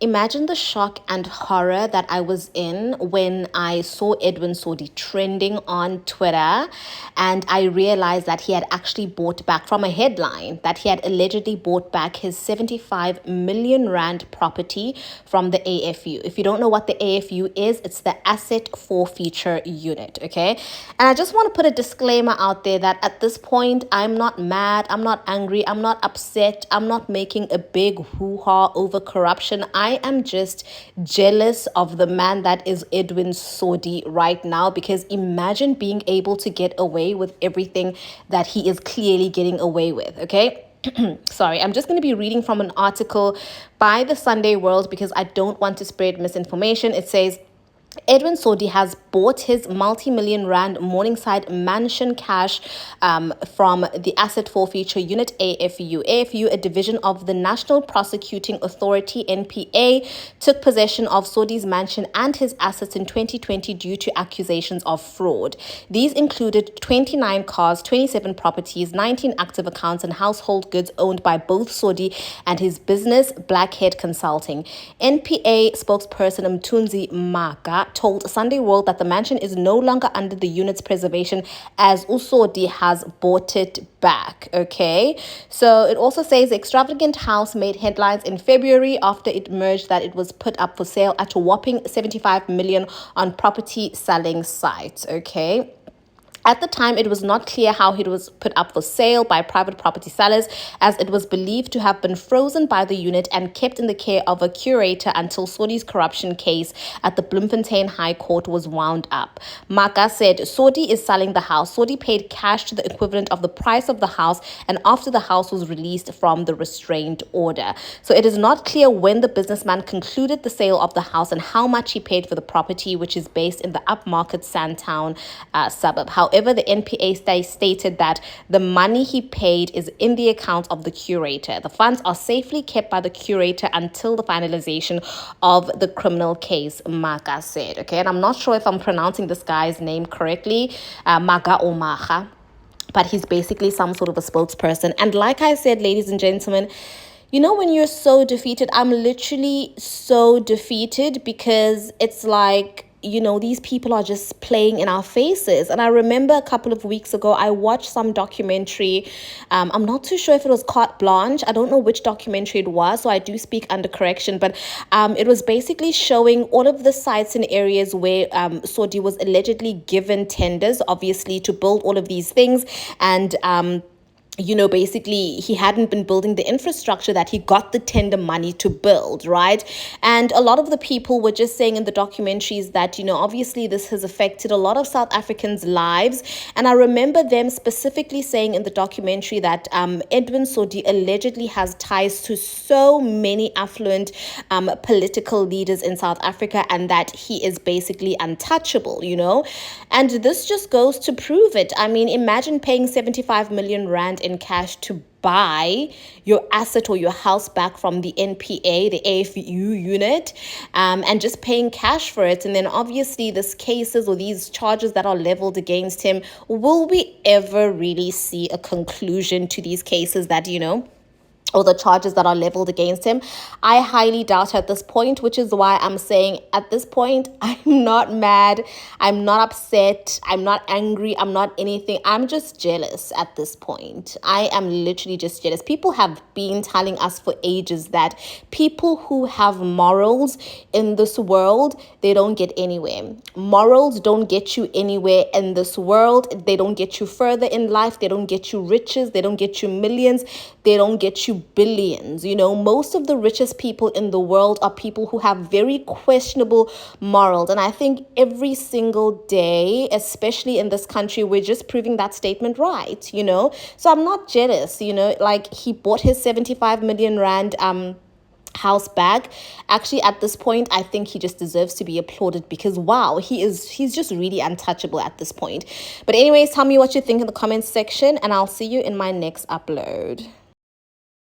Imagine the shock and horror that I was in when I saw Edwin Sodi trending on Twitter, and I realized that he had actually bought back, from a headline, that he had allegedly bought back his 75 million rand property from the AFU. If you don't know what the AFU is, it's the Asset Forfeiture Unit, okay? And I just want to put a disclaimer out there that at this point, I'm not mad, I'm not angry, I'm not upset, I'm not making a big hoo-ha over corruption. I am just jealous of the man that is Edwin Sodi right now, because imagine being able to get away with everything that he is clearly getting away with, okay? Sorry, I'm just going to be reading from an article by the Sunday World because I don't want to spread misinformation. It says, Edwin Sodi has bought his multi-million rand Morningside mansion cash from the Asset Forfeiture Unit, AFU. AFU, a division of the National Prosecuting Authority, NPA, took possession of Sodi's mansion and his assets in 2020 due to accusations of fraud. These included 29 cars, 27 properties, 19 active accounts, and household goods owned by both Sodi and his business, Blackhead Consulting. NPA spokesperson Mthunzi Maka told Sunday World that the mansion is no longer under the unit's preservation as Usodi has bought it back, okay? So it also says the extravagant house made headlines in February after it emerged that it was put up for sale at a whopping 75 million on property selling sites, okay? At the time, it was not clear how it was put up for sale by private property sellers, as it was believed to have been frozen by the unit and kept in the care of a curator until Sodi's corruption case at the Bloemfontein High Court was wound up. Maka said Sodi is selling the house. Sodi paid cash to the equivalent of the price of the house, and after the house was released from the restraint order. So it is not clear when the businessman concluded the sale of the house and how much he paid for the property, which is based in the upmarket Sandtown suburb. However, the NPA stated that the money he paid is in the account of the curator. The funds are safely kept by the curator until the finalization of the criminal case, Maka said. Okay, and I'm not sure if I'm pronouncing this guy's name correctly, Maka or Maha, but he's basically some sort of a spokesperson. And like I said, ladies and gentlemen, you know, when you're so defeated, I'm literally so defeated, because it's like, you know, these people are just playing in our faces. And I remember a couple of weeks ago, I watched some documentary. I'm not too sure if it was Carte Blanche. I don't know which documentary it was, so I do speak under correction. But it was basically showing all of the sites and areas where Sodi was allegedly given tenders, obviously, to build all of these things. And you know, basically, he hadn't been building the infrastructure that he got the tender money to build, right? And a lot of the people were just saying in the documentaries that, you know, obviously this has affected a lot of South Africans' lives. And I remember them specifically saying in the documentary that Edwin Sodi allegedly has ties to so many affluent political leaders in South Africa, and that he is basically untouchable, you know? And this just goes to prove it. I mean, imagine paying 75 million rand in cash to buy your asset or your house back from the NPA, the AFU unit, and just paying cash for it. And then obviously these cases or these charges that are leveled against him, will we ever really see a conclusion to these cases that, you know, or the charges that are leveled against him? I highly doubt at this point, which is why I'm saying at this point, I'm not mad, I'm not upset, I'm not angry, I'm not anything. I'm just jealous at this point. I am literally just jealous. People have been telling us for ages that people who have morals in this world, they don't get anywhere. Morals don't get you anywhere in this world. They don't get you further in life. They don't get you riches. They don't get you millions. They don't get you billions. You know, most of the richest people in the world are people who have very questionable morals. And I think every single day, especially in this country, we're just proving that statement right, you know. So I'm not jealous, you know, like he bought his 75 million rand house back. Actually, at this point, I think he just deserves to be applauded, because wow, he's just really untouchable at this point. But anyways, tell me what you think in the comments section, and I'll see you in my next upload.